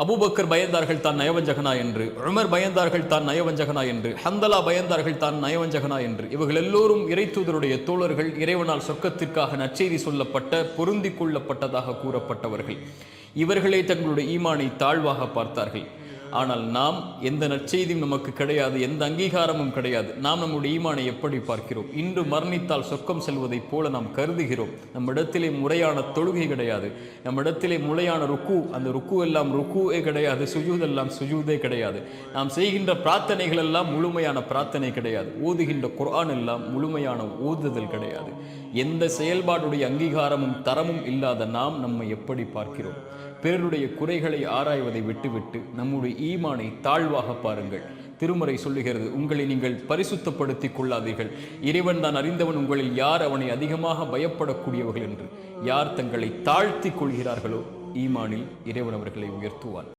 Abu Bakr பயந்தார்கள் தான் நயவஞ்சகனா என்று, உமர் பயந்தார்கள் தான் நயவஞ்சகனா என்று, ஹந்தலா பயந்தார்கள் தான் நயவஞ்சகனா என்று, இவர்கள் எல்லோரும் இறைத்தூதருடைய தோழர்கள், இறைவனால் சொர்க்கத்திற்காக நற்செய்தி சொல்லப்பட்ட பொருந்திக் கொள்ளப்பட்டதாக கூறப்பட்டவர்கள். இவர்களே தங்களுடைய ஈமானை தாழ்வாக பார்த்தார்கள். ஆனால் நாம் எந்த நற்செய்தியும் நமக்கு கிடையாது, எந்த அங்கீகாரமும் கிடையாது. நாம் நம்முடைய ஈமானை எப்படி பார்க்கிறோம்? இன்று மரணித்தால் சொர்க்கம் செல்வதைப் போல நாம் கருதுகிறோம். நம்மிடத்திலே முறையான தொழுகை கிடையாது, நம்மிடத்திலே முறையான ருக்கு, அந்த ருக்கு எல்லாம் ருக்குவே கிடையாது, சுஜூத் எல்லாம் சுஜூதே கிடையாது. நாம் செய்கின்ற பிரார்த்தனைகள் எல்லாம் முழுமையான பிரார்த்தனை கிடையாது, ஓதுகின்ற குர்ஆன் எல்லாம் முழுமையான ஓதுதல் கிடையாது. எந்த செயல்பாடுடைய அங்கீகாரமும் தரமும் இல்லாத நாம் நம்மை எப்படி பார்க்கிறோம்? பிறருடைய குறைகளை ஆராய்வதை விட்டுவிட்டு நம்முடைய ஈமானை தாழ்வாக பாருங்கள். திருமறை சொல்லுகிறது, உங்களை நீங்கள் பரிசுத்தப்படுத்திக் கொள்ளாதீர்கள், இறைவன் தான் அறிந்தவன், உங்களில் யார் அவனை அதிகமாக பயப்படக்கூடியவர்கள் என்று. யார் தங்களை தாழ்த்தி கொள்கிறார்களோ ஈமானில் இறைவன் அவர்களை உயர்த்துவான்.